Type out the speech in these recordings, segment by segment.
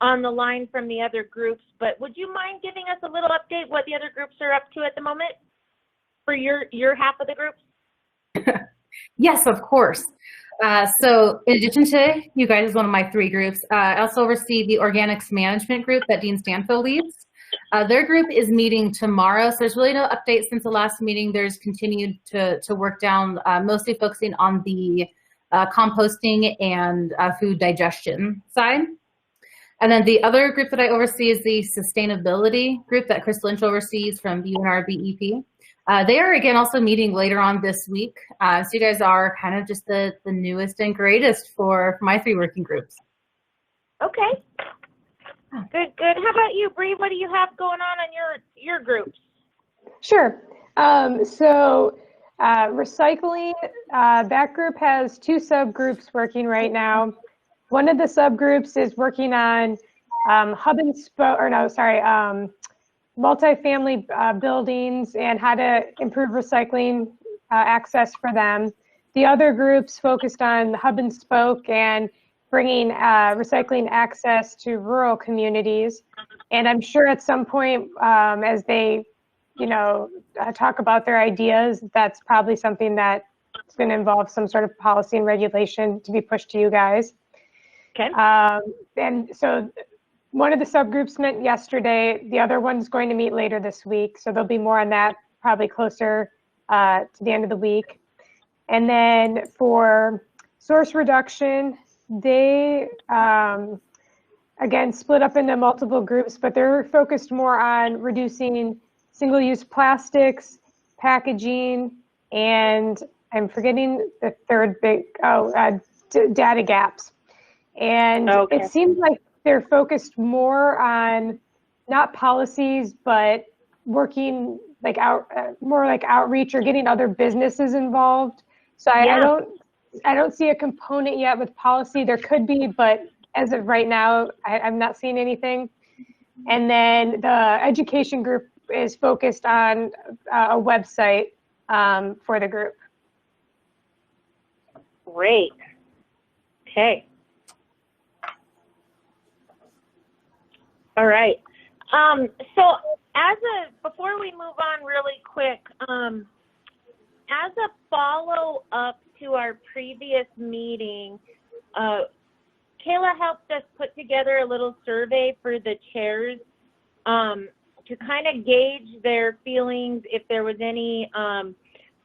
on the line from the other groups, but would you mind giving us a little update what the other groups are up to at the moment for your half of the groups? Yes, of course. So in addition to you guys as one of my 3 groups, I also oversee the organics management group that Dean Stanfield leads. Their group is meeting tomorrow, so there's really no update since the last meeting. There's continued to work down, mostly focusing on the composting and food digestion side. And then the other group that I oversee is the sustainability group that Chris Lynch oversees from the UNRBEP. They are, again, also meeting later on this week. So you guys are kind of just the newest and greatest for my 3 working groups. Okay. Good, good. How about you, Bree? What do you have going on your groups? Sure. Recycling, that group has 2 subgroups working right now. One of the subgroups is working on multifamily buildings and how to improve recycling access for them. The other group's focused on hub and spoke and bringing recycling access to rural communities. And I'm sure at some point, as they, talk about their ideas, that's probably something that's going to involve some sort of policy and regulation to be pushed to you guys. Okay. And so one of the subgroups met yesterday. The other one's going to meet later this week. So there'll be more on that probably closer to the end of the week. And then for source reduction, they, again, split up into multiple groups, but they're focused more on reducing single-use plastics, packaging, and I'm forgetting the third big, data gaps. And It seems like they're focused more on not policies, but working like more like outreach or getting other businesses involved. So I don't see a component yet with policy. There could be, but as of right now, I'm not seeing anything. And then the education group is focused on a website for the group. Great. Okay. All right. So before we move on really quick, as a follow-up to our previous meeting, Kayla helped us put together a little survey for the chairs to kind of gauge their feelings, if there was any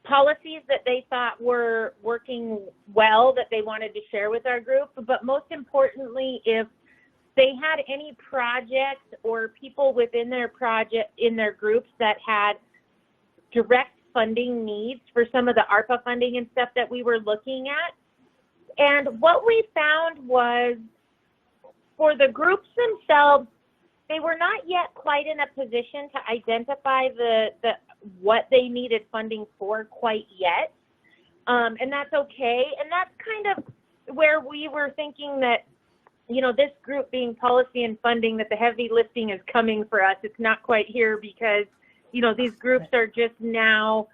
policies that they thought were working well that they wanted to share with our group, but most importantly, if they had any projects or people within their groups that had direct funding needs for some of the ARPA funding and stuff that we were looking at. And what we found was, for the groups themselves, they were not yet quite in a position to identify what they needed funding for quite yet. And that's okay. And that's kind of where we were thinking that, this group being policy and funding, that the heavy lifting is coming for us. It's not quite here because, these groups are just now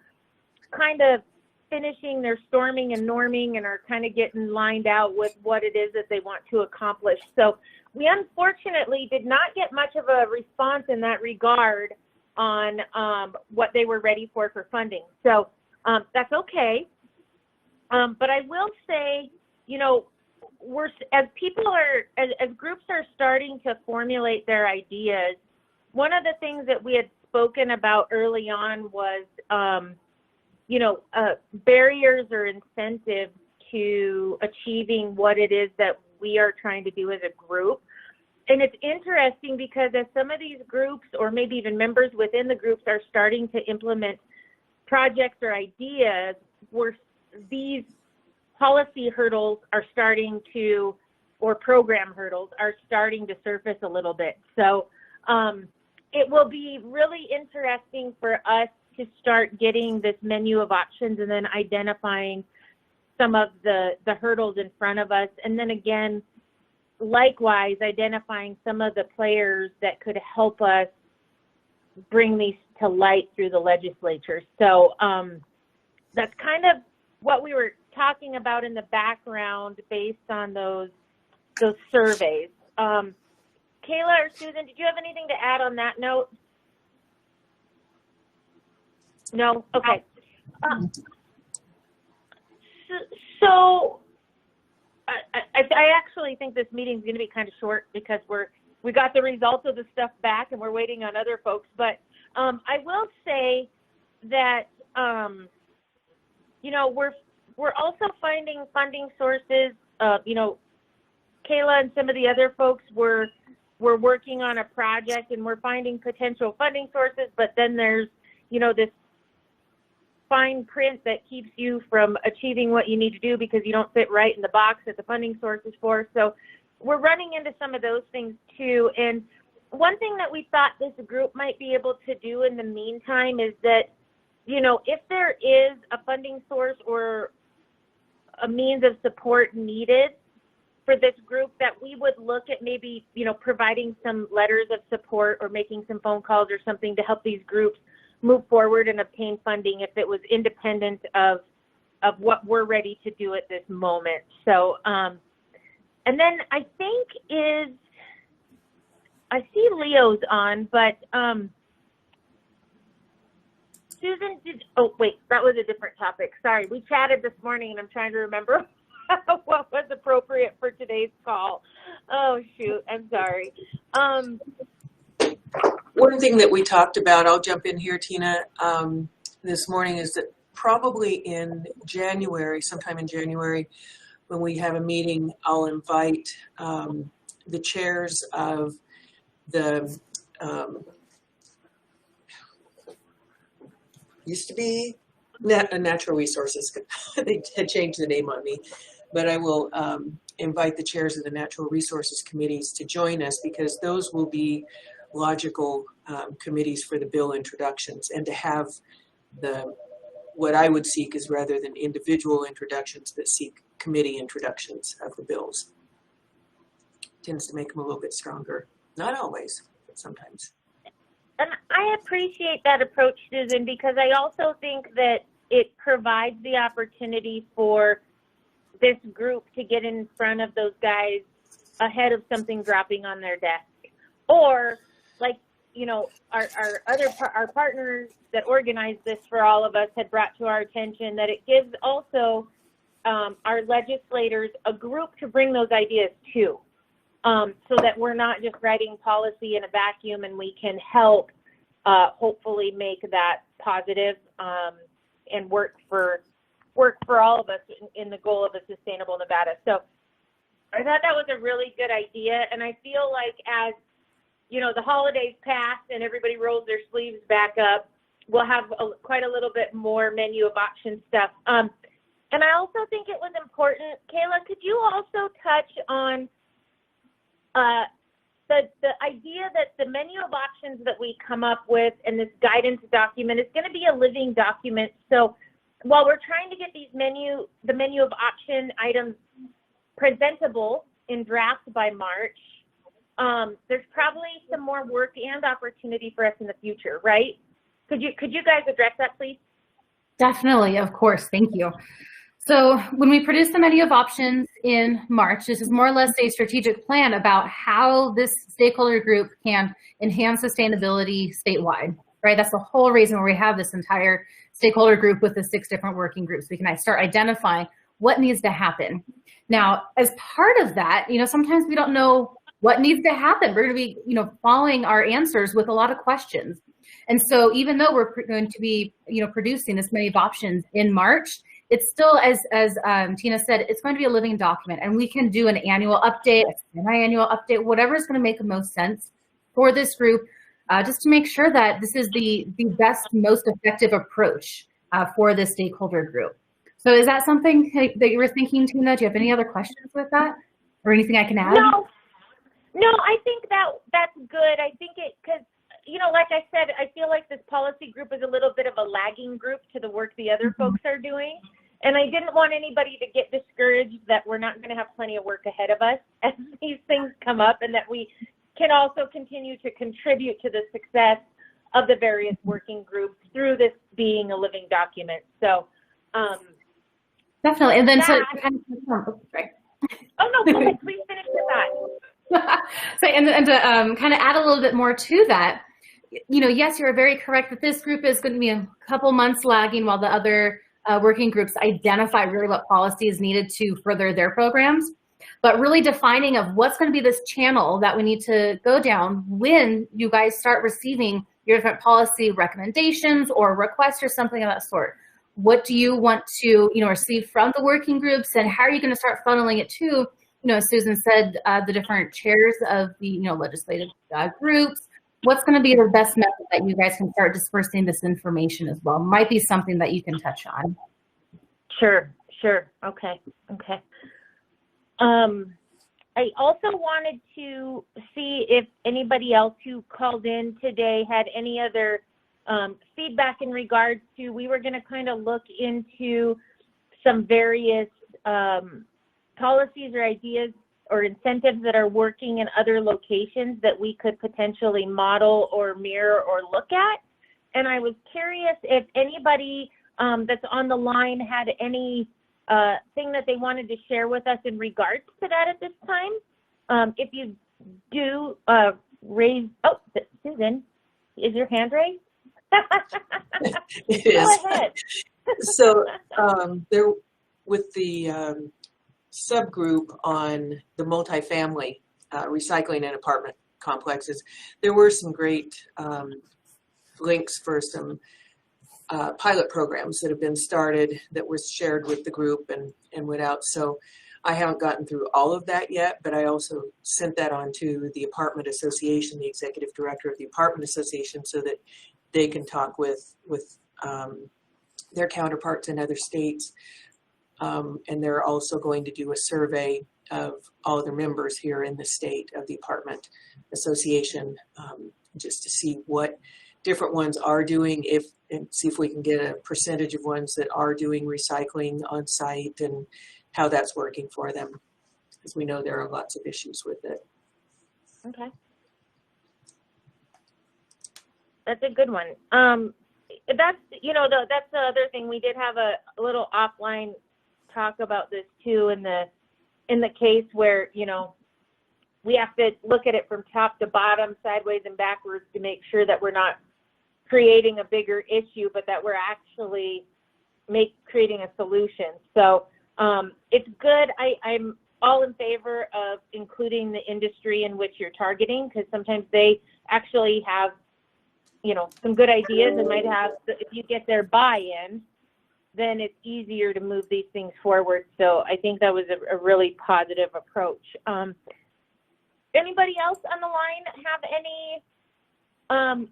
kind of finishing their storming and norming and are kind of getting lined out with what it is that they want to accomplish. So we unfortunately did not get much of a response in that regard on what they were ready for funding. So that's okay. But I will say, as groups are starting to formulate their ideas, one of the things that we had spoken about early on was, barriers or incentives to achieving what it is that we are trying to do as a group. And it's interesting because as some of these groups, or maybe even members within the groups, are starting to implement projects or ideas, these policy hurdles are starting to, or program hurdles are starting to surface a little bit. So it will be really interesting for us to start getting this menu of options and then identifying some of the hurdles in front of us. And then again, likewise, identifying some of the players that could help us bring these to light through the legislature. So that's kind of what we were talking about in the background based on those surveys. Kayla or Susan, did you have anything to add on that note? No? Okay. So I actually think this meeting is going to be kind of short because we got the results of the stuff back and we're waiting on other folks. But I will say that you know, we're also finding funding sources. You know, Kayla and some of the other folks were working on a project and we're finding potential funding sources. But then there's, you know, this fine print that keeps you from achieving what you need to do because you don't fit right in the box that the funding source is for. So we're running into some of those things too. And one thing that we thought this group might be able to do in the meantime is that, you know, if there is a funding source or a means of support needed for this group, that we would look at maybe, you know, providing some letters of support or making some phone calls or something to help these groups move forward and obtain funding if it was independent of what we're ready to do at this moment. So, and then I think I see Leo's on, but Susan oh wait, that was a different topic. Sorry, we chatted this morning and I'm trying to remember what was appropriate for today's call. Oh shoot, I'm sorry. One thing that we talked about, I'll jump in here, Tina, this morning is that probably in January, sometime in January, when we have a meeting, I'll invite the chairs of the, used to be Natural Resources. They had changed the name on me, but I will invite the chairs of the Natural Resources committees to join us because those will be logical committees for the bill introductions, and to have what I would seek is rather than individual introductions, but seek committee introductions of the bills. Tends to make them a little bit stronger. Not always, but sometimes. And I appreciate that approach, Susan, because I also think that it provides the opportunity for this group to get in front of those guys ahead of something dropping on their desk. Or, like, you know, our partners that organized this for all of us had brought to our attention that it gives also our legislators a group to bring those ideas to, so that we're not just writing policy in a vacuum, and we can help hopefully make that positive and work for all of us in the goal of a sustainable Nevada. So I thought that was a really good idea, and I feel like as you know, the holidays pass and everybody rolls their sleeves back up, we'll have quite a little bit more menu of option stuff. And I also think it was important, Kayla, could you also touch on the idea that the menu of options that we come up with and this guidance document is going to be a living document. So while we're trying to get the menu of option items presentable in draft by March, there's probably some more work and opportunity for us in the future, right? Could you guys address that, please? Definitely, of course. Thank you. So when we produce the menu of options in March, this is more or less a strategic plan about how this stakeholder group can enhance sustainability statewide, right? That's the whole reason why we have this entire stakeholder group with the 6 different working groups. We can start identifying what needs to happen. Now, as part of that, you know, sometimes we don't know what needs to happen. We're going to be, you know, following our answers with a lot of questions. And so even though we're going to be, you know, producing this menu of options in March, it's still, as Tina said, it's going to be a living document, and we can do an annual update, a semi-annual update, whatever is going to make the most sense for this group, just to make sure that this is the best, most effective approach for the stakeholder group. So is that something that you were thinking, Tina? Do you have any other questions with that, or anything I can add? No, I think that's good. I think because, you know, like I said, I feel like this policy group is a little bit of a lagging group to the work the other folks are doing. And I didn't want anybody to get discouraged that we're not going to have plenty of work ahead of us as these things come up, and that we can also continue to contribute to the success of the various working groups through this being a living document. So, definitely. And then that, so kind of, oh no, go ahead, please finish your thought. So, and to kind of add a little bit more to that, yes, you're very correct that this group is going to be a couple months lagging while the other working groups identify really what policy is needed to further their programs. But really defining of what's going to be this channel that we need to go down when you guys start receiving your different policy recommendations or requests or something of that sort. What do you want to, receive from the working groups, and how are you going to start funneling it to, as Susan said, the different chairs of the, legislative groups? What's going to be the best method that you guys can start dispersing this information as well? Might be something that you can touch on. Sure. Okay. I also wanted to see if anybody else who called in today had any other feedback in regards to, we were going to kind of look into some various policies or ideas or incentives that are working in other locations that we could potentially model or mirror or look at. And I was curious if anybody that's on the line had any thing that they wanted to share with us in regards to that at this time. If you do raise, Susan, is your hand raised? It is. Go ahead. So there, with the subgroup on the multifamily recycling and apartment complexes, there were some great links for some pilot programs that have been started that was shared with the group and went out. So I haven't gotten through all of that yet, but I also sent that on to the apartment association, the executive director of the apartment association, so that they can talk with their counterparts in other states. And they're also going to do a survey of all of their members here in the state of the apartment association, just to see what different ones are doing, and see if we can get a percentage of ones that are doing recycling on site and how that's working for them, because we know there are lots of issues with it. Okay. That's a good one. That's, that's the other thing. We did have a little offline talk about this too, in the case where, we have to look at it from top to bottom, sideways and backwards, to make sure that we're not creating a bigger issue, but that we're actually creating a solution. So it's good. I'm all in favor of including the industry in which you're targeting, because sometimes they actually have, some good ideas, and might have, if you get their buy-in, then it's easier to move these things forward. So I think that was a really positive approach. Anybody else on the line have any a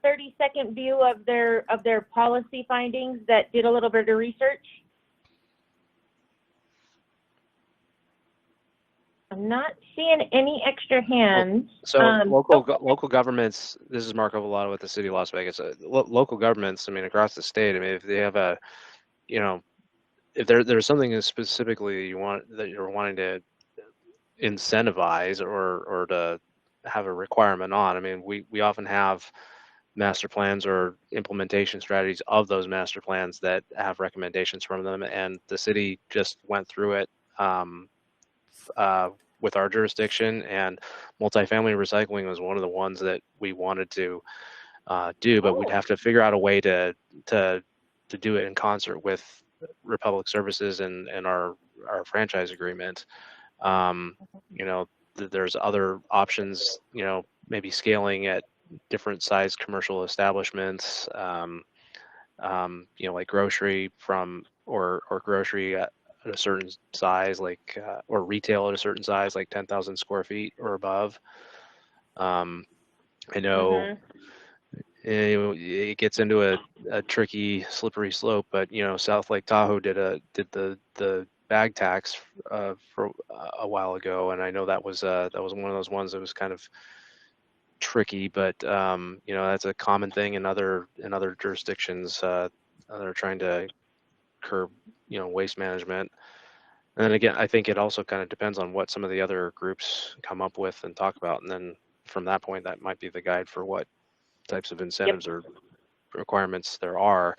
30-second view of their policy findings that did a little bit of research? I'm not seeing any extra hands. So local governments, this is Mark Ovalato with the City of Las Vegas. Local governments, across the state, if they have a, if there's something specifically you're wanting to incentivize or to have a requirement on, we often have master plans or implementation strategies of those master plans that have recommendations from them, and the city just went through it with our jurisdiction, and multifamily recycling was one of the ones that we wanted to do, but we'd have to figure out a way to do it in concert with Republic Services and our franchise agreement. There's other options, maybe scaling at different size commercial establishments, like grocery or grocery at a certain size, or retail at a certain size, like 10,000 square feet or above. I know it gets into a tricky, slippery slope, but South Lake Tahoe did the bag tax for a while ago, and I know that was one of those ones that was kind of tricky, but that's a common thing in other jurisdictions that are trying to curb waste management. And then again, I think it also kind of depends on what some of the other groups come up with and talk about, and then from that point, that might be the guide for what types of incentives or requirements there are.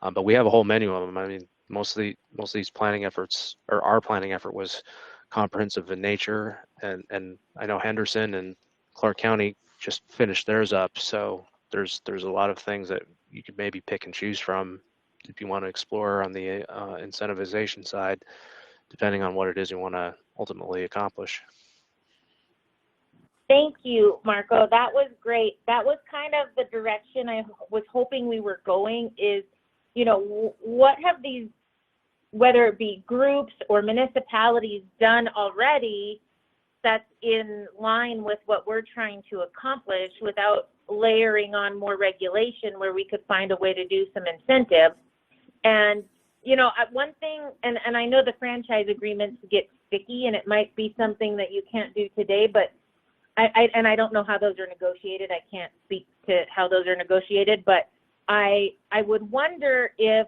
But we have a whole menu of them. Most of these planning efforts, or our planning effort, was comprehensive in nature. And I know Henderson and Clark County just finished theirs up. So there's a lot of things that you could maybe pick and choose from if you want to explore on the incentivization side, depending on what it is you want to ultimately accomplish. Thank you, Marco. That was great. That was kind of the direction I was hoping we were going is, you know, what have these, whether it be groups or municipalities, done already that's in line with what we're trying to accomplish without layering on more regulation where we could find a way to do some incentives. And, you know, one thing, and I know the franchise agreements get sticky and it might be something that you can't do today, but I don't know how those are negotiated. I can't speak to how those are negotiated, but I would wonder if,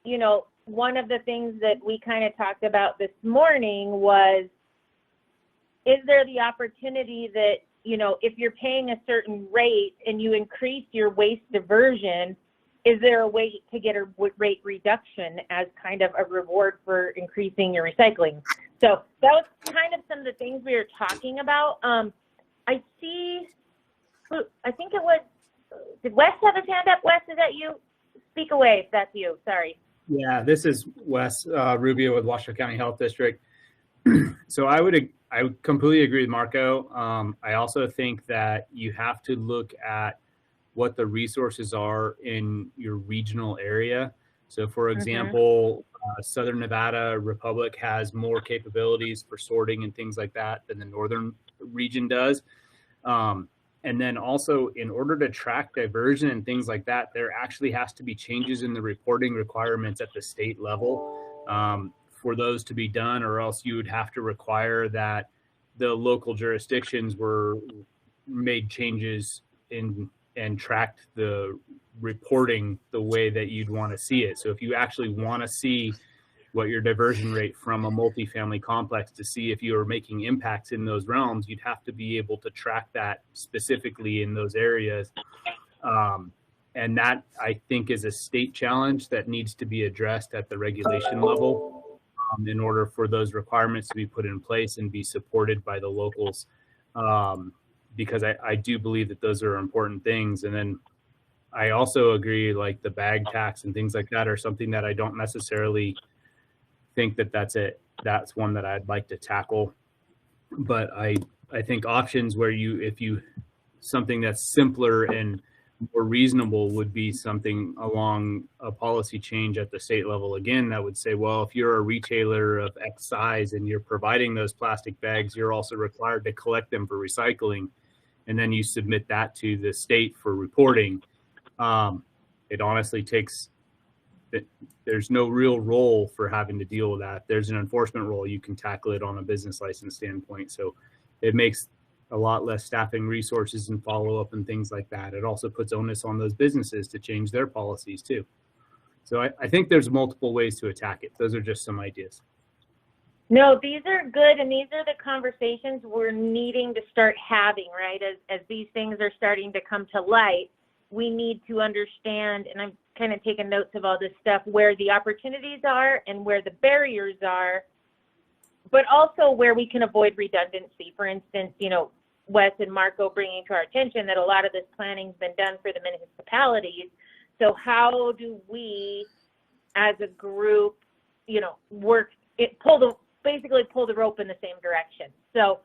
you know, one of the things that we kind of talked about this morning was, is there the opportunity that, you know, if you're paying a certain rate and you increase your waste diversion, is there a way to get a rate reduction as kind of a reward for increasing your recycling? So that was kind of some of the things we were talking about. I see, I think it was, did Wes have his hand up? Wes, is that you? Speak away if that's you, sorry. Yeah, this is Wes Rubio with Washoe County Health District. So I completely agree with Marco. I also think that you have to look at what the resources are in your regional area. So for example, Southern Nevada Republic has more capabilities for sorting and things like that than the northern region does. And then also, in order to track diversion and things like that, there actually has to be changes in the reporting requirements at the state level for those to be done, or else you would have to require that the local jurisdictions were made changes in and tracked the reporting the way that you'd want to see it. So if you actually want to see what your diversion rate from a multifamily complex to see if you are making impacts in those realms, you'd have to be able to track that specifically in those areas. And that, I think, is a state challenge that needs to be addressed at the regulation level in order for those requirements to be put in place and be supported by the locals. Because I do believe that those are important things. And then I also agree, like the bag tax and things like that are something that I don't necessarily think that that's one that I'd like to tackle. But I think options where something that's simpler and more reasonable would be something along a policy change at the state level. Again, that would say, well, if you're a retailer of X size and you're providing those plastic bags, you're also required to collect them for recycling. And then you submit that to the state for reporting. It honestly takes, there's no real role for having to deal with that. There's an enforcement role. You can tackle it on a business license standpoint. So it makes a lot less staffing resources and follow up and things like that. It also puts onus on those businesses to change their policies too. So I think there's multiple ways to attack it. Those are just some ideas. No, these are good, and these are the conversations we're needing to start having, right? As these things are starting to come to light, we need to understand, and I'm kind of taking notes of all this stuff, where the opportunities are and where the barriers are, but also where we can avoid redundancy. For instance, you know, Wes and Marco bringing to our attention that a lot of this planning's been done for the municipalities. So how do we, as a group, you know, basically pull the rope in the same direction? So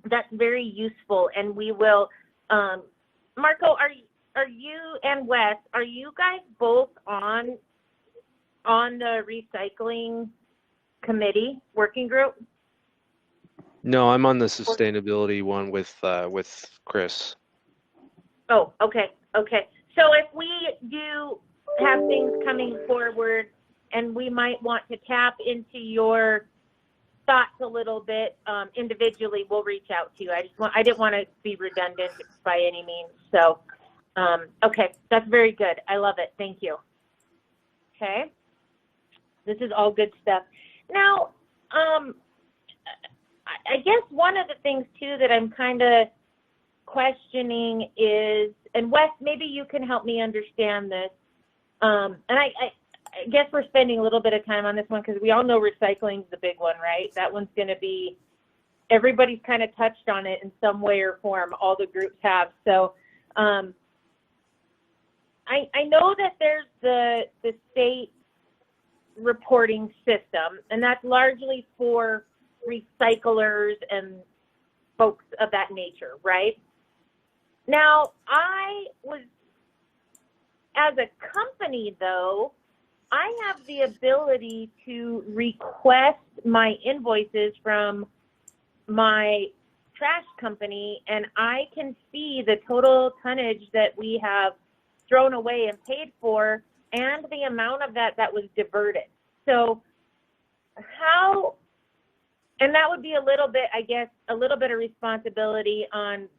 that's very useful, and we will. Marco, are you and Wes, are you guys both on the recycling committee working group? No, I'm on the sustainability one with Chris. Oh, okay. So if we do have things coming forward, and we might want to tap into your thoughts a little bit individually, we'll reach out to you. I didn't want to be redundant by any means. So, okay, that's very good. I love it. Thank you. Okay, this is all good stuff. Now, I guess one of the things too that I'm kind of questioning is, and Wes, maybe you can help me understand this. And I guess we're spending a little bit of time on this one because we all know recycling's the big one, right? That one's going to be, everybody's kind of touched on it in some way or form. All the groups have. So I know that there's the state reporting system, and that's largely for recyclers and folks of that nature, right? Now, as a company though, I have the ability to request my invoices from my trash company, and I can see the total tonnage that we have thrown away and paid for and the amount of that was diverted. So and that would be a little bit, I guess, a little bit of responsibility on,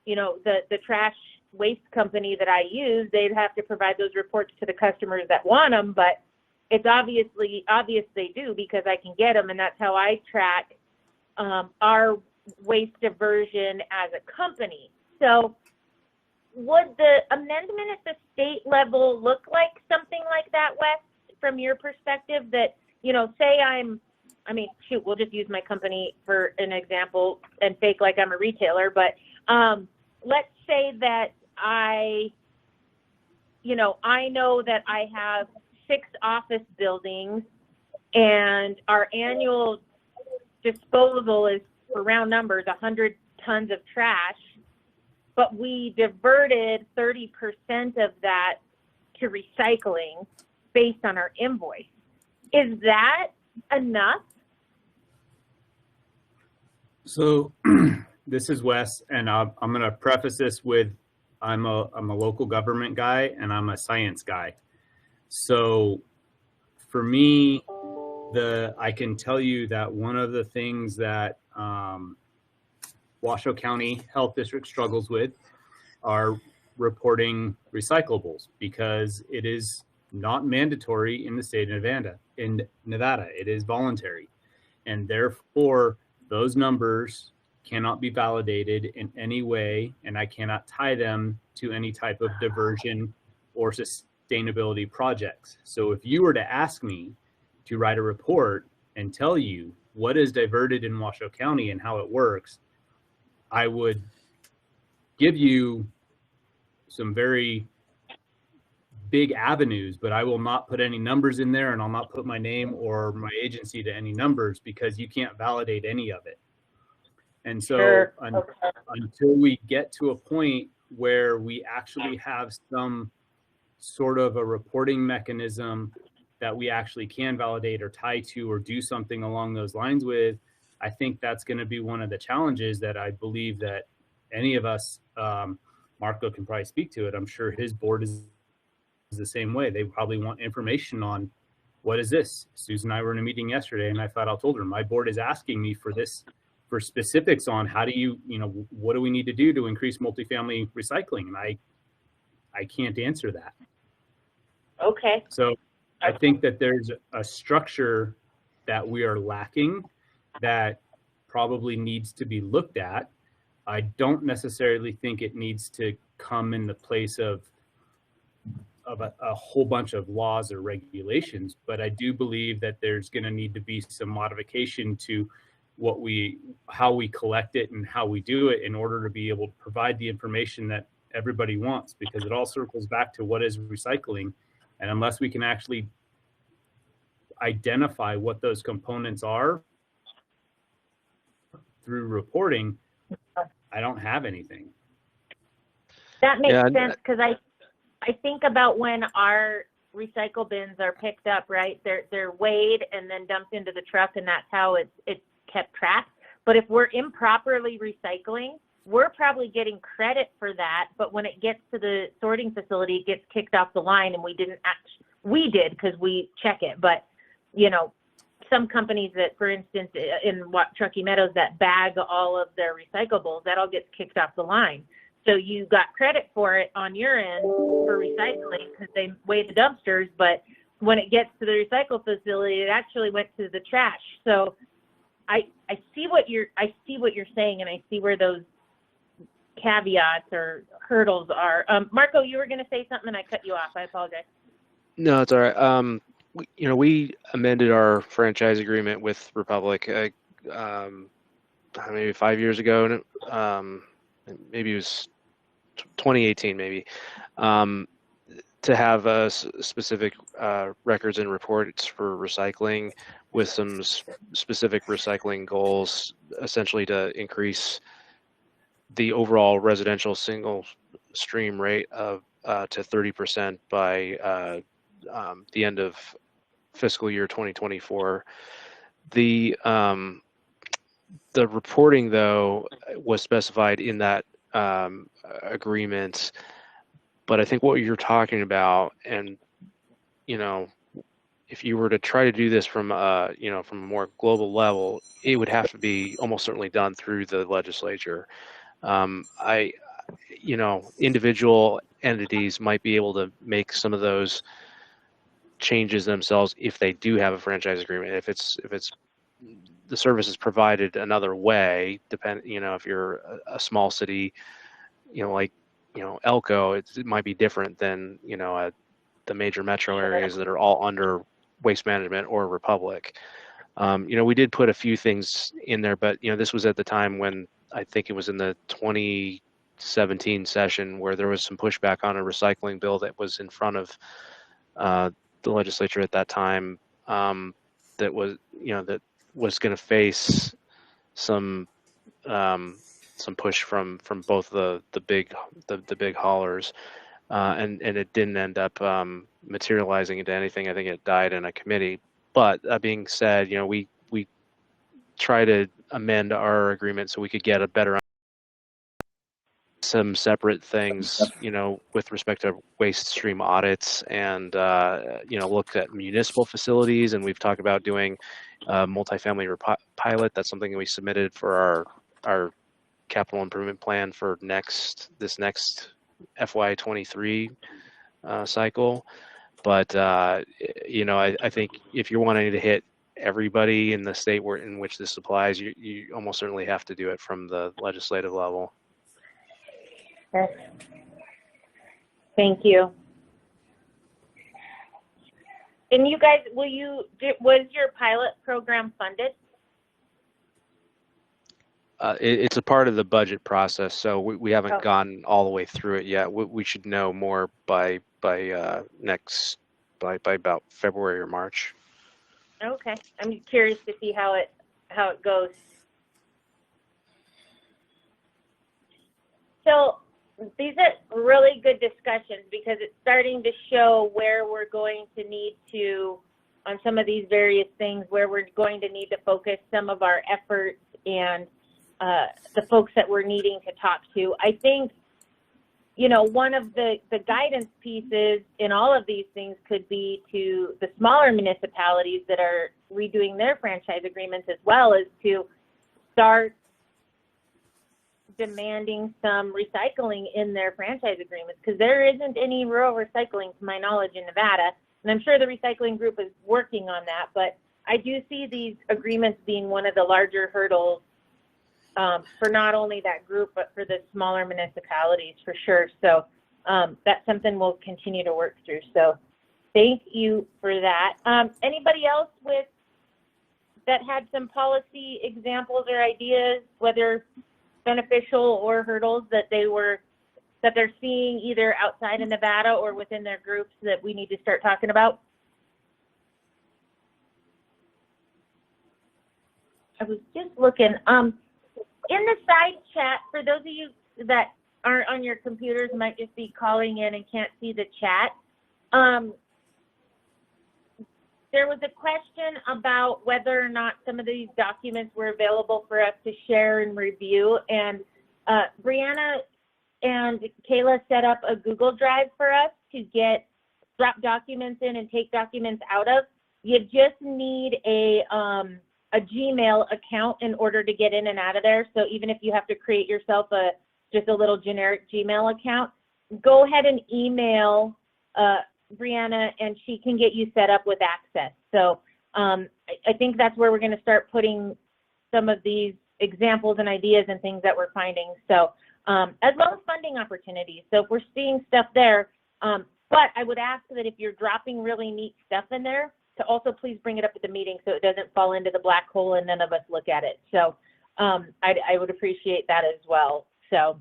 you know, the trash waste company that I use. They'd have to provide those reports to the customers that want them, but it's obvious they do because I can get them, and that's how I track our waste diversion as a company. So would the amendment at the state level look like something like that, Wes, from your perspective? That, you know, say we'll just use my company for an example and fake like I'm a retailer, but let's say that I know that I have 6 office buildings and our annual disposal is, for round numbers, 100 tons of trash, but we diverted 30% of that to recycling based on our invoice. Is that enough? So this is Wes, and I'm going to preface this with I'm a local government guy and I'm a science guy. So for me, I can tell you that one of the things that Washoe County Health District struggles with are reporting recyclables, because it is not mandatory in the state of Nevada. It is voluntary, and therefore those numbers cannot be validated in any way, and I cannot tie them to any type of diversion or sustainability projects. So if you were to ask me to write a report and tell you what is diverted in Washoe County and how it works, I would give you some very big avenues, but I will not put any numbers in there, and I'll not put my name or my agency to any numbers because you can't validate any of it. And so Sure. Until we get to a point where we actually have some sort of a reporting mechanism that we actually can validate or tie to or do something along those lines with, I think that's going to be one of the challenges that I believe that any of us, Marco can probably speak to it. I'm sure his board is the same way. They probably want information on what is this. Susan and I were in a meeting yesterday, and I flat out told her my board is asking me for this, for specifics on how do you what do we need to do to increase multifamily recycling, and I can't answer that. Okay. So I think that there's a structure that we are lacking that probably needs to be looked at. I don't necessarily think it needs to come in the place of a whole bunch of laws or regulations, but I do believe that there's going to need to be some modification to how we collect it and how we do it in order to be able to provide the information that everybody wants, because it all circles back to what is recycling. And unless we can actually identify what those components are through reporting, I don't have anything. That makes Yeah, sense, because I think about when our recycle bins are picked up, right? They're weighed and then dumped into the truck, and that's how it's kept tracked. But if we're improperly recycling, we're probably getting credit for that. But when it gets to the sorting facility, it gets kicked off the line, and we did because we check it. But, some companies that, for instance, in Truckee Meadows, that bag all of their recyclables, that all gets kicked off the line. So you got credit for it on your end for recycling because they weigh the dumpsters, but when it gets to the recycle facility, it actually went to the trash. So I see what you're saying, and I see where those caveats or hurdles are. Marco, you were going to say something and I cut you off. I apologize. No, it's all right. We amended our franchise agreement with Republic, maybe 5 years ago, and maybe it was 2018, maybe, to have specific records and reports for recycling with some specific recycling goals, essentially to increase the overall residential single stream rate of to 30% by the end of fiscal year 2024. The reporting, though, was specified in that agreement, but I think what you're talking about, and if you were to try to do this from from a more global level, it would have to be almost certainly done through the legislature. Individual entities might be able to make some of those changes themselves if they do have a franchise agreement. If it's the service is provided another way, if you're a small city, like Elko, it might be different than the major metro areas that are all under Waste Management or Republic. We did put a few things in there, but this was at the time when I think it was in the 2017 session where there was some pushback on a recycling bill that was in front of the legislature at that time, that was going to face some push from both the big haulers, and it didn't end up materializing into anything. I think it died in a committee. But that being said, we try to amend our agreement so we could get a better some separate things, with respect to waste stream audits, and look at municipal facilities. And we've talked about doing a multifamily pilot. That's something that we submitted for our capital improvement plan for this next FY23 cycle. But I think if you're wanting to hit everybody in the state in which this applies, you almost certainly have to do it from the legislative level. Thank you. And you guys, was your pilot program funded? It's a part of the budget process, so we haven't gone all the way through it yet. We should know more by about February or March. Okay, I'm curious to see how it goes. So these are really good discussions because it's starting to show where we're going to need to, on some of these various things, where we're going to need to focus some of our efforts and the folks that we're needing to talk to. I think, one of the guidance pieces in all of these things could be to the smaller municipalities that are redoing their franchise agreements, as well as to start demanding some recycling in their franchise agreements, because there isn't any rural recycling to my knowledge in Nevada, and I'm sure the recycling group is working on that. But I do see these agreements being one of the larger hurdles for not only that group, but for the smaller municipalities for sure. So that's something we'll continue to work through. So thank you for that. Anybody else that had some policy examples or ideas, whether beneficial or hurdles that they're seeing either outside of Nevada or within their groups that we need to start talking about? I was just looking. In the side chat, for those of you that aren't on your computers, might just be calling in and can't see the chat. There was a question about whether or not some of these documents were available for us to share and review. And Brianna and Kayla set up a Google Drive for us to drop documents in and take documents out of. You just need a Gmail account in order to get in and out of there. So even if you have to create yourself just a little generic Gmail account, go ahead and email Brianna and she can get you set up with access. So I think that's where we're going to start putting some of these examples and ideas and things that we're finding. So as well as funding opportunities. So if we're seeing stuff there, But I would ask that if you're dropping really neat stuff in there, to also please bring it up at the meeting so it doesn't fall into the black hole and none of us look at it. So I would appreciate that as well. So,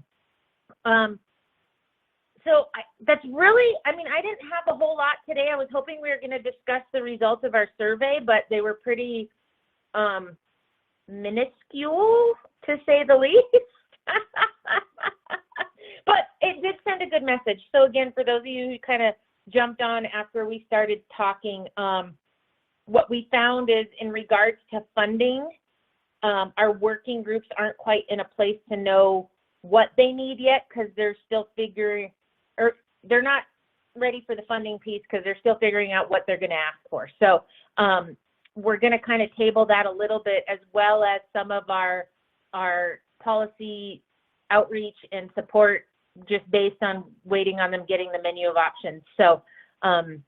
that's really, I mean, I didn't have a whole lot today. I was hoping we were going to discuss the results of our survey, but they were pretty minuscule, to say the least. But it did send a good message. So again, for those of you who kind of jumped on after we started talking, what we found is in regards to funding, our working groups aren't quite in a place to know what they need yet because they're still figuring, or they're not ready for the funding piece because they're still figuring out what they're going to ask for. So we're going to kind of table that a little bit, as well as some of our policy outreach and support, just based on waiting on them getting the menu of options. So I'm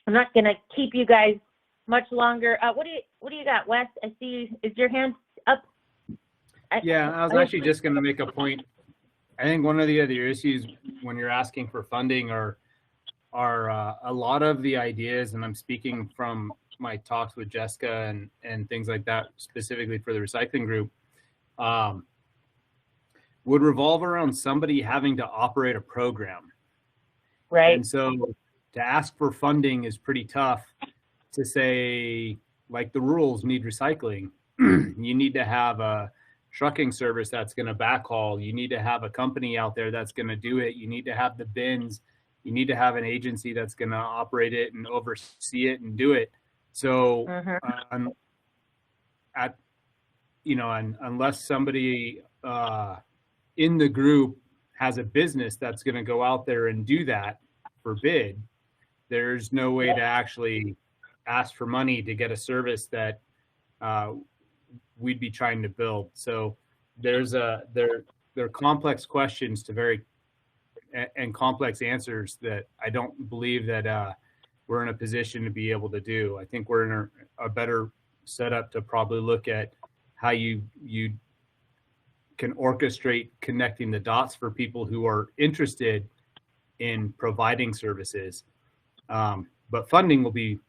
not going to keep you guys much longer. What do you got, Wes? I see you. Is your hand up? Yeah, I was actually just going to make a point. I think one of the other issues when you're asking for funding are a lot of the ideas, and I'm speaking from my talks with Jessica and things like that, specifically for the recycling group, would revolve around somebody having to operate a program. Right. And so to ask for funding is pretty tough. To say, like, the rules need recycling. You need to have a trucking service that's going to backhaul. You need to have a company out there that's going to do it. You need to have the bins. You need to have an agency that's going to operate it and oversee it and do it. So unless somebody in the group has a business that's going to go out there and do that for bid, there's no way to actually ask for money to get a service that we'd be trying to build. So there are complex questions to and complex answers that I don't believe that we're in a position to be able to do. I think we're in a better setup to probably look at how you can orchestrate connecting the dots for people who are interested in providing services. But funding will be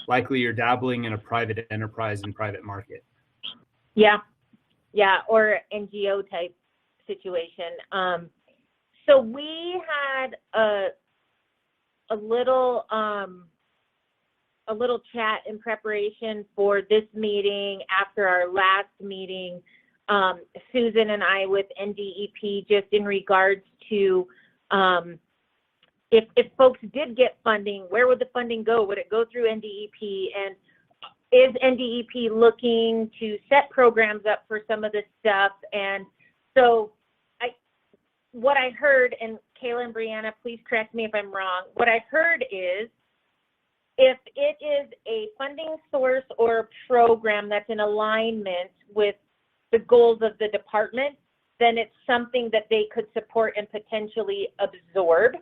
likely you're dabbling in a private enterprise and private market. Yeah, or NGO type situation. So we had a little chat in preparation for this meeting after our last meeting, Susan and I with NDEP, just in regards to if folks did get funding, where would the funding go? Would it go through NDEP? And is NDEP looking to set programs up for some of this stuff? And so what I heard, and Kayla and Brianna, please correct me if I'm wrong, what I heard is if it is a funding source or a program that's in alignment with the goals of the department, then it's something that they could support and potentially absorb.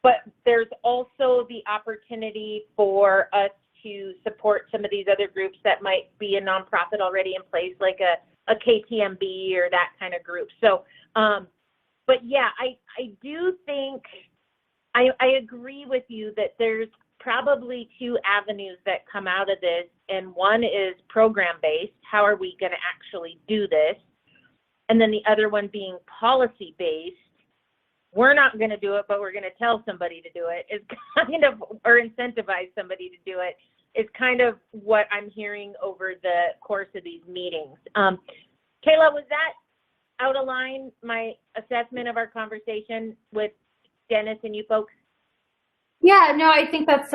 But there's also the opportunity for us to support some of these other groups that might be a nonprofit already in place, like a KTMB or that kind of group. So, but yeah, I do think, I agree with you that there's probably two avenues that come out of this, and one is program-based. How are we going to actually do this? And then the other one being policy-based. We're not going to do it, but we're going to tell somebody to do it, is kind of, or incentivize somebody to do it, is kind of what I'm hearing over the course of these meetings. Kayla, was that out of line, my assessment of our conversation with Dennis and you folks? Yeah, no, I think that's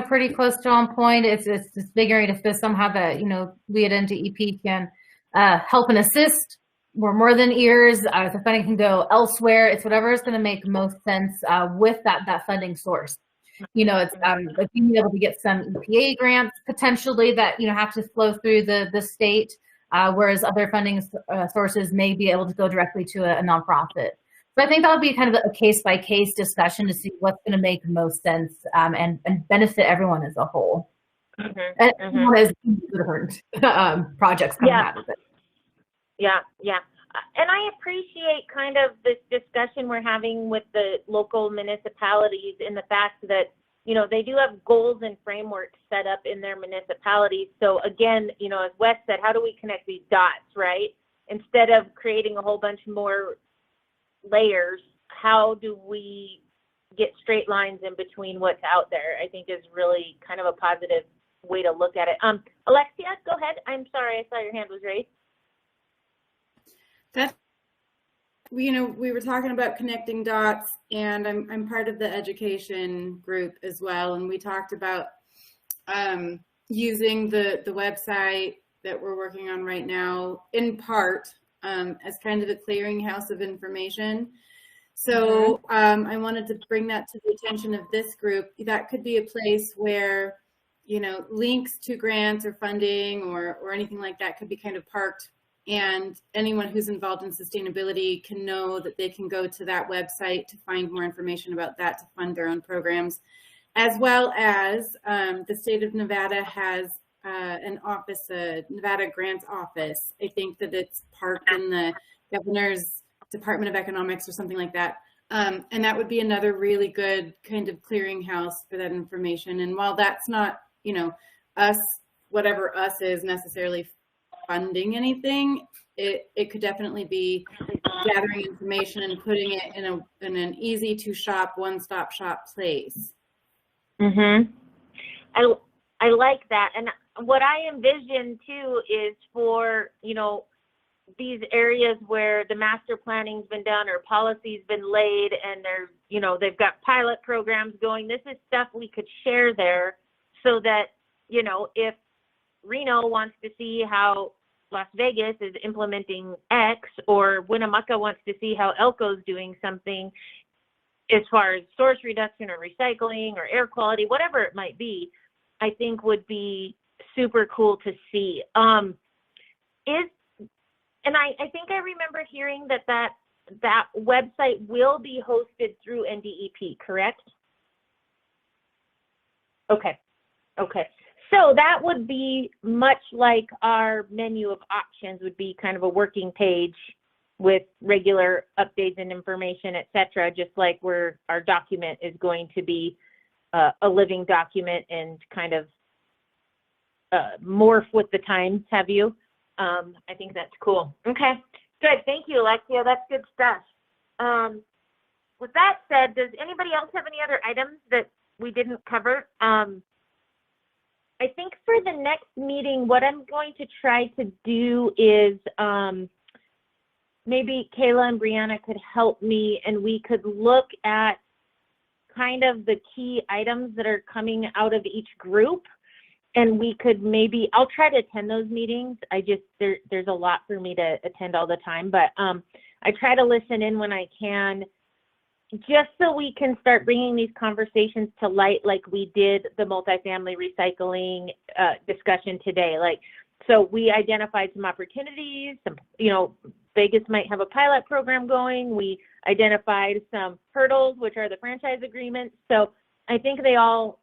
pretty close to on point. It's just figuring if there's somehow that we at NDEP can help and assist. We're more than ears. The funding can go elsewhere. It's whatever is going to make most sense with that funding source. It's like being able to get some EPA grants potentially that have to flow through the state, whereas other funding sources may be able to go directly to a nonprofit. So I think that would be kind of a case-by-case discussion to see what's going to make most sense and benefit everyone as a whole. And everyone has different projects coming out of it. Yeah. and I appreciate kind of this discussion we're having with the local municipalities in the fact that, you know, they do have goals and frameworks set up in their municipalities. So again, you know, as Wes said, how do we connect these dots, right? Instead of creating a whole bunch more layers, how do we get straight lines in between what's out there? I think is really kind of a positive way to look at it. Alexia, go ahead. I'm sorry, I saw your hand was raised. That's, you know, we were talking about connecting dots, and I'm part of the education group as well, and we talked about using the website that we're working on right now in part as kind of a clearinghouse of information. So I wanted to bring that to the attention of this group. That could be a place where, you know, links to grants or funding or anything like that could be kind of parked, and anyone who's involved in sustainability can know that they can go to that website to find more information about that to fund their own programs. As well as the state of Nevada has an office, a Nevada Grants Office. I think that it's parked in the governor's Department of Economics or something like that. And that would be another really good kind of clearinghouse for that information. And while that's not, you know, us, whatever us is necessarily funding anything, it could definitely be gathering information and putting it in an easy to shop, one-stop shop place. I like that. And what I envision too is for, you know, these areas where the master planning's been done or policy's been laid and they're, you know, they've got pilot programs going. This is stuff we could share there so that, you know, if Reno wants to see how Las Vegas is implementing X, or Winnemucca wants to see how Elko's doing something as far as source reduction or recycling or air quality, whatever it might be, I think would be super cool to see. And I think I remember hearing that website will be hosted through NDEP, correct? Okay. So that would be much like our menu of options would be kind of a working page with regular updates and information, et cetera, just like where our document is going to be a living document and kind of morph with the times, have you? I think that's cool. Okay, good. Thank you, Alexia. That's good stuff. With that said, does anybody else have any other items that we didn't cover? I think for the next meeting, what I'm going to try to do is maybe Kayla and Brianna could help me, and we could look at kind of the key items that are coming out of each group. And we could maybe, I'll try to attend those meetings. There's a lot for me to attend all the time, but I try to listen in when I can, just so we can start bringing these conversations to light like we did the multifamily recycling discussion today. Like, so we identified some opportunities, some, you know, Vegas might have a pilot program going. We identified some hurdles, which are the franchise agreements. So I think they all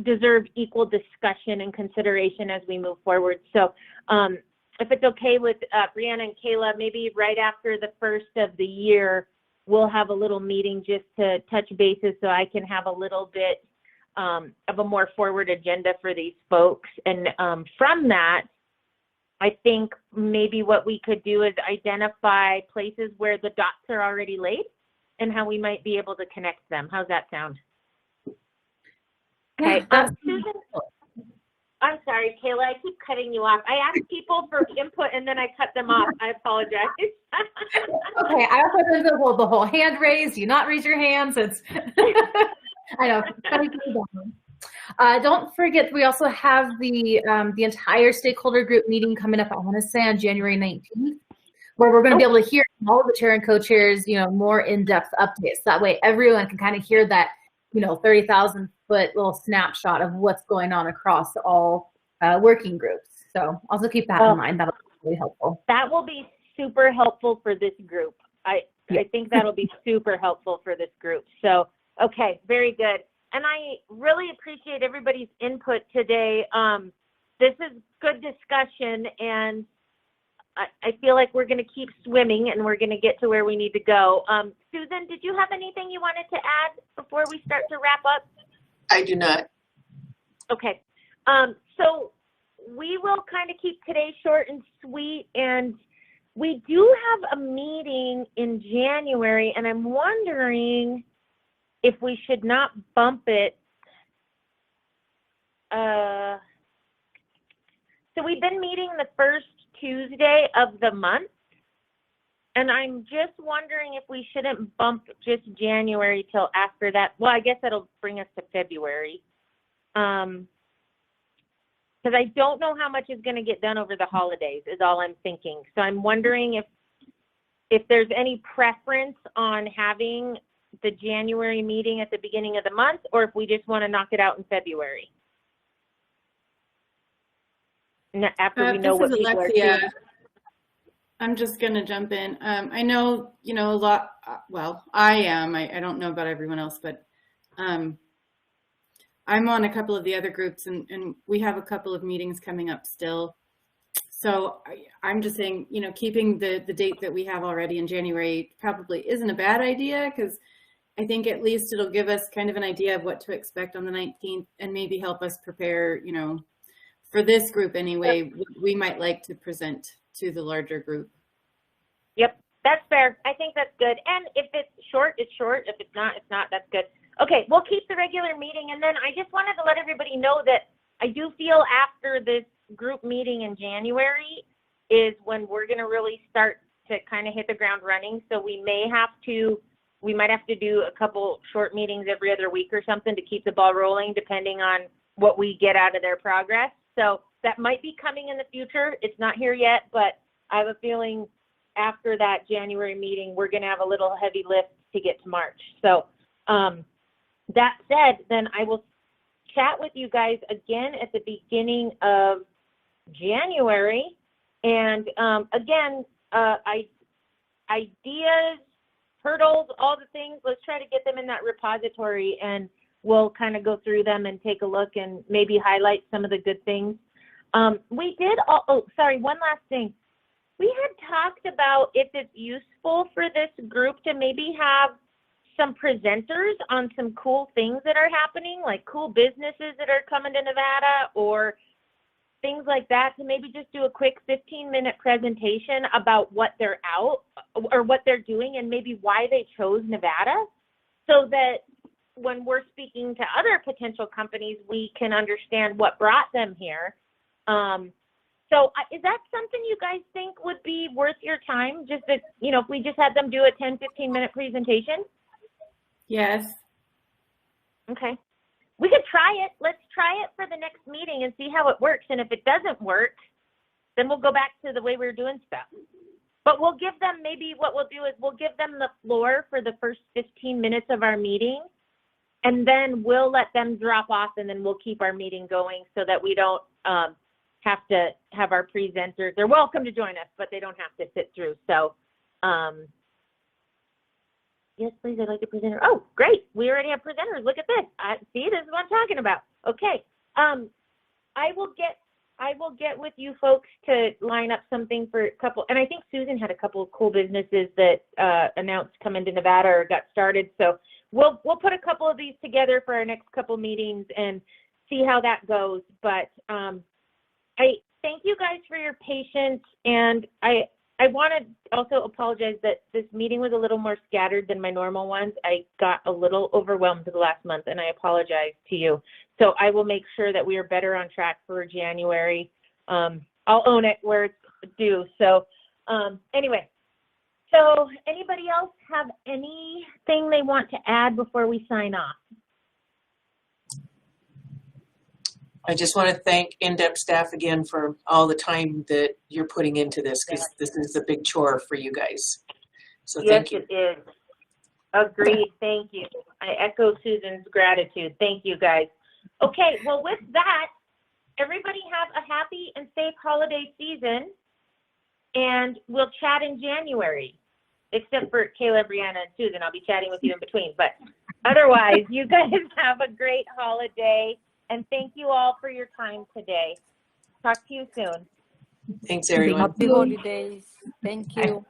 deserve equal discussion and consideration as we move forward. So if it's okay with Brianna and Kayla, maybe right after the first of the year, we'll have a little meeting just to touch bases so I can have a little bit of a more forward agenda for these folks. And from that, I think maybe what we could do is identify places where the dots are already laid and how we might be able to connect them. How's that sound? Okay. Susan, I'm sorry, Kayla, I keep cutting you off. I ask people for input and then I cut them off. I apologize. Okay, I also did the whole hand raise. Do you not raise your hands? It's I know. Don't forget, we also have the entire stakeholder group meeting coming up, I want to say on January 19th, where we're going to be able to hear all of the chair and co-chairs, you know, more in-depth updates. That way everyone can kind of hear that, you know, 30,000-foot little snapshot of what's going on across all working groups. So also keep that in mind. That'll be really helpful. That will be super helpful for this group. I think that'll be super helpful for this group. So, okay, very good. And I really appreciate everybody's input today. This is good discussion, and I feel like we're going to keep swimming and we're going to get to where we need to go. Susan, did you have anything you wanted to add before we start to wrap up? I do not. Okay. So we will kind of keep today short and sweet, and we do have a meeting in January, and I'm wondering if we should not bump it. So we've been meeting the first Tuesday of the month, and I'm just wondering if we shouldn't bump just January till after that. Well, I guess that'll bring us to February. Because I don't know how much is going to get done over the holidays is all I'm thinking. So I'm wondering if there's any preference on having the January meeting at the beginning of the month, or if we just want to knock it out in February. After we know what This is people are Alexia. doing. I'm just going to jump in. I know, a lot, well, I am. I don't know about everyone else, but I'm on a couple of the other groups, and we have a couple of meetings coming up still. So I'm just saying, keeping the date that we have already in January probably isn't a bad idea, because I think at least it'll give us kind of an idea of what to expect on the 19th and maybe help us prepare, for this group anyway, we might like to present to the larger group. Yep, that's fair. I think that's good. And if it's short, it's short. If it's not, it's not. That's good. Okay, we'll keep the regular meeting. And then I just wanted to let everybody know that I do feel after this group meeting in January is when we're going to really start to kind of hit the ground running. So we might have to do a couple short meetings every other week or something to keep the ball rolling, depending on what we get out of their progress. So that might be coming in the future. It's not here yet, but I have a feeling after that January meeting, we're going to have a little heavy lift to get to March. So that said, then I will chat with you guys again at the beginning of January. And again, ideas, hurdles, all the things, let's try to get them in that repository, and we'll kind of go through them and take a look and maybe highlight some of the good things. One last thing. We had talked about if it's useful for this group to maybe have some presenters on some cool things that are happening, like cool businesses that are coming to Nevada or things like that, to maybe just do a quick 15-minute presentation about what they're out or what they're doing and maybe why they chose Nevada, so that when we're speaking to other potential companies, we can understand what brought them here. So is that something you guys think would be worth your time? Just that, if we just had them do a 10, 15-minute presentation? Yes. Okay. We could try it. Let's try it for the next meeting and see how it works. And if it doesn't work, then we'll go back to the way we were doing stuff. But we'll give them, maybe what we'll do is we'll give them the floor for the first 15 minutes of our meeting, and then we'll let them drop off, and then we'll keep our meeting going so that we don't have to have our presenters. They're welcome to join us, but they don't have to sit through. So, yes, please, I'd like to present. Oh, great. We already have presenters. Look at this. See, this is what I'm talking about. Okay. I will get with you folks to line up something for a couple. And I think Susan had a couple of cool businesses that announced coming to Nevada or got started. So we'll put a couple of these together for our next couple meetings and see how that goes. But I thank you guys for your patience, and I want to also apologize that this meeting was a little more scattered than my normal ones. I got a little overwhelmed the last month, and I apologize to you. So I will make sure that we are better on track for January. I'll own it where it's due. So anyway, so anybody else have anything they want to add before we sign off? I just want to thank in-depth staff again for all the time that you're putting into this, because this is a big chore for you guys. So thank you. Yes, it is. Agreed. Thank you. I echo Susan's gratitude. Thank you, guys. Okay, well, with that, everybody have a happy and safe holiday season, and we'll chat in January, except for Kayla, Brianna, and Susan. I'll be chatting with you in between, but otherwise, you guys have a great holiday. And thank you all for your time today. Talk to you soon. Thanks, everyone. Happy holidays. Thank Bye. you.